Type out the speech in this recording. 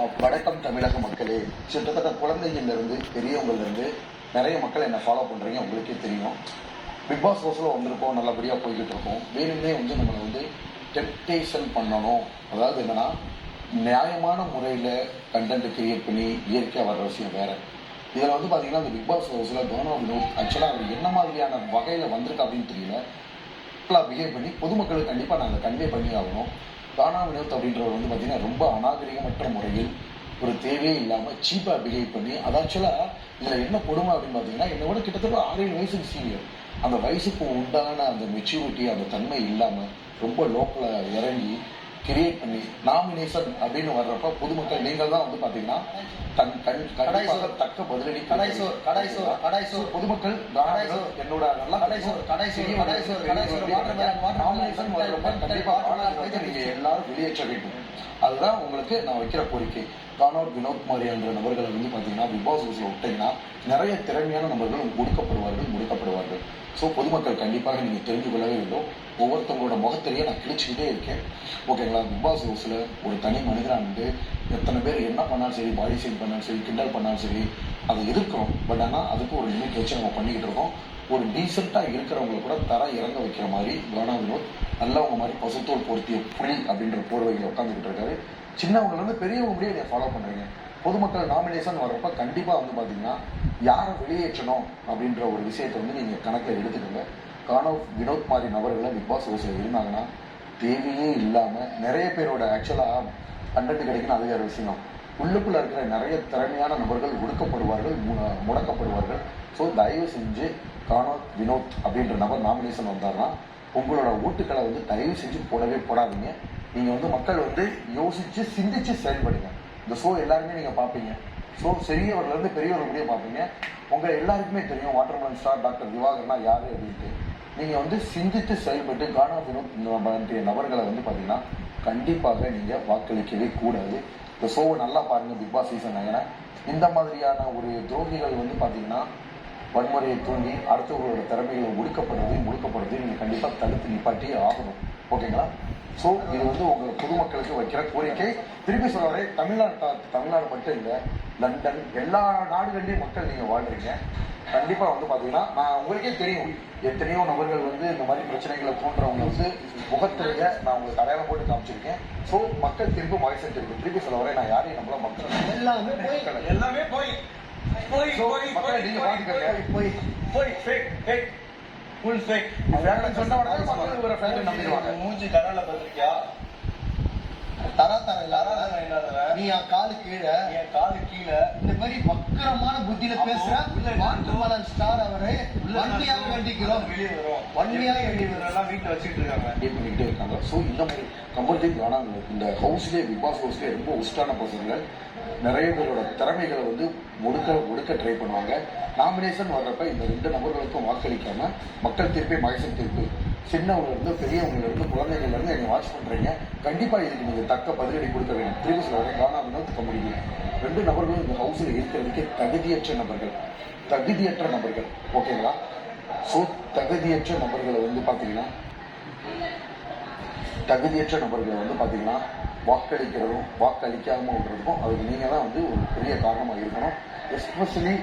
வணக்கம் தமிழக மக்களே. கிட்டத்தட்ட குழந்தைங்கள்லேருந்து பெரியவங்கள்லேருந்து நிறைய மக்கள் என்னை ஃபாலோ பண்ணுறீங்க. உங்களுக்கே தெரியும், பிக் பாஸ் ஹவுஸில் வந்திருக்கோம், நல்லபடியாக போய்கிட்டு இருக்கோம். வேணும்னே நம்மளை டெம்ப்டேஷன் பண்ணணும். அதாவது என்னென்னா, நியாயமான முறையில் கண்டென்ட் கிரியேட் பண்ணி இயற்கையாக வர்ற விஷயம் வேறு. இதில் பார்த்தீங்கன்னா, இந்த பிக் பாஸ் ஹவுஸில் கவர்னர் ஆக்சுவலாக அவர் என்ன மாதிரியான வகையில் வந்திருக்கு அப்படின்னு தெரியல. பிஹேவ் பண்ணி பொதுமக்களுக்கு கண்டிப்பாக நாங்கள் கன்வே பண்ணி ஆகணும். கானா வினோத் அப்படின்றவர் பார்த்தீங்கன்னா ரொம்ப அநாகரிகமற்ற முறையில் ஒரு தேவையே இல்லாமல் சீப்பாக பிஹேவ் பண்ணி, அது ஆக்சுவலாக இதில் என்ன கொடுமை அப்படின்னு பார்த்தீங்கன்னா, என்னை விட கிட்டத்தட்ட 6-7 வயசுக்கு சீனியர். அந்த வயசுக்கு உண்டான அந்த மெச்சூரிட்டி, அந்த தன்மை இல்லாமல் ரொம்ப லோக்கலில் இறங்கி கிரியேட் பண்ணி நாமினேஷன் அப்படின்னு வர்றப்ப பொதுமக்கள் நீங்கள் தான் பார்த்தீங்கன்னா தக்க பதிலடி பொதுமக்கள் என்னோட நல்லா நீங்க எல்லாரும் வெளியேற்ற வேண்டும். அதுதான் உங்களுக்கு நான் வைக்கிற கோரிக்கை. கானோர் வினோத் மாதிரியான நபர்களை பார்த்தீங்கன்னா பிக் பாஸ் ஹவுஸ்ல விட்டீங்கன்னா நிறைய திறமையான நபர்கள் முடுக்கப்படுவார்கள். ஸோ பொதுமக்கள் கண்டிப்பாக நீங்கள் தெரிந்து கொள்ளவே வேண்டும். ஒவ்வொருத்தவங்களோட முகத்திலேயே நான் கிழிச்சுக்கிட்டே இருக்கேன். ஓகேங்களா? பிக் பாஸ் ஹவுஸில் ஒரு தனி மனிதனாக எத்தனை பேர் என்ன பண்ணாலும் சரி, பாடி ஷேம் பண்ணாலும் சரி, கிண்டல் பண்ணாலும் சரி, அதை எதிர்க்கிறோம். பட் ஆனால் அதுக்கு ஒரு லிமிட் வச்சு நம்ம பண்ணிக்கிட்டு இருக்கோம். ஒரு டீசெண்டாக இருக்கிறவங்களை கூட தர இறங்க வைக்கிற மாதிரி கானா வினோத் நல்லவங்க மாதிரி பசுத்தோல் பொருத்திய புலி அப்படின்ற போர்வைகளை உட்காந்துக்கிட்டு இருக்காரு. சின்னவங்கலேருந்து பெரியவங்க முடிய என்னை ஃபாலோ பண்ணுறீங்க. பொதுமக்கள் நாமினேஷன் வர்றப்ப கண்டிப்பாக பார்த்தீங்கன்னா யாரை வெளியேற்றணும் அப்படின்ற ஒரு விஷயத்தை நீங்கள் கணக்கில் எடுத்துக்கோங்க. கானா வினோத் மாதிரி நபர்களை பிக் பாஸ் ஹவுஸில் இருந்தாங்கன்னா தேவையே இல்லாமல் நிறைய பேரோட ஆக்சுவலாக கண்டென்ட் கிடைக்கணும். அது வேறு விஷயம். உள்ளுக்குள்ளே இருக்கிற நிறைய திறமையான நபர்கள் ஒடுக்கப்படுவார்கள், முடக்கப்படுவார்கள். ஸோ தயவு செஞ்சு கானா வினோத் அப்படின்ற நபர் நாமினேஷன் வந்தார்னா உங்களோட ஓட்டுக்களை தயவு செஞ்சு போடவே போடாதீங்க. நீங்கள் மக்கள் யோசித்து சிந்திச்சு செயல்படுங்க. இந்த ஷோ எல்லாருமே நீங்கள் பார்ப்பீங்க. ஸோ சிறியவர்லேருந்து பெரியவர்கள் முடிய பார்ப்பீங்க. உங்கள் எல்லாருக்குமே தெரியும் வாட்டர்மேன் ஸ்டார் டாக்டர் திவாகர்னா யார் அப்படின்ட்டு. நீங்கள் சிந்தித்து செயல்பட்டு கானா வினோத் நபர்களை பார்த்தீங்கன்னா கண்டிப்பாக நீங்கள் வாக்களிக்கவே கூடாது. இந்த ஷோவை நல்லா பாருங்கள். பிக் பாஸ் சீசன் 9 இந்த மாதிரியான ஒரு துரோகிகள் பார்த்தீங்கன்னா வன்முறையை தூண்டி அடுத்தவர்களோட திறமைகளை முடுக்கப்படுறது நீங்கள் கண்டிப்பாக தடுத்து நிப்பாட்டி ஆகணும். ஓகேங்களா? ஸோ இது உங்கள் பொதுமக்களுக்கு வைக்கிற கோரிக்கை. திருப்பி சொல்றே, தமிழ்நாடு மட்டும் இல்லை, லண்டன் எல்லா நாடுகள்லையும் மக்கள் நீங்கள் வாழ்றீங்க. கண்டிப்பாக பார்த்தீங்கன்னா நான் உங்களுக்கே தெரியும் எத்தனையோ நபர்கள் இந்த மாதிரி பிரச்சனைகளை தோன்றவங்க முகத்திலேயே நான் உங்களுக்கு அடையாளம் போட்டு காமிச்சிருக்கேன். ஸோ மக்கள் திரும்ப வாய்ஸ் திருப்பி சொல்ல வரேன், நான் யாரையும் நம்மள மக்கள் எல்லாமே போய் நீங்க பாத்துக்கங்க. ஃபுல் ஃபேக் சொன்ன உடனே நம்பிடுவாங்க. மூஞ்சி கனால பதிரிக்கா நீ என் காலு கீழே இந்த மாதிரி வக்கரமான புத்தியில பேசுற வாட்டர்மேன் ஸ்டார் அவரை வன்மையாக வேண்டிக்கிறோம். வன்மையாக வேண்டிக்கிறோம் வீட்டுல வச்சுட்டு இருக்காங்க. ஸோ இந்த மாதிரி கம்பல்சரி காணாங்க. இந்த ஹவுஸ்லேயே பிக் பாஸ் ஹவுஸ்லேயே ரொம்ப உஸ்டான பசங்கள் நிறைய பேரோட திறமைகளை ஒடுக்க ட்ரை பண்ணுவாங்க. நாமினேஷன் வர்றப்ப இந்த 2 நபர்களுக்கும் வாக்களிக்காம மக்கள் தீர்ப்பே மகேசன் தீர்ப்பு. சின்னவங்க பெரியவங்க குழந்தைகள்ல என்னை வாட்ச் பண்றீங்க. கண்டிப்பா இதுக்கு நீங்க தக்க பதிலடி கொடுக்க வேண்டும். திருப்பி சொல்றேன், கானா வினோத் கம்பெனி 2 நபர்களும் இந்த ஹவுஸ்ல இருக்கிறதுக்கே தகுதியற்ற நபர்கள். ஓகேங்களா? ஸோ தகுதியற்ற நபர்களை பார்த்தீங்கன்னா வாக்களிக்கிறதும் வாக்களிக்காம விடுறதுக்கும் அதுக்கு நீங்க தான் ஒரு பெரிய காரணமாக இருக்கணும். எஸ்பெஷலி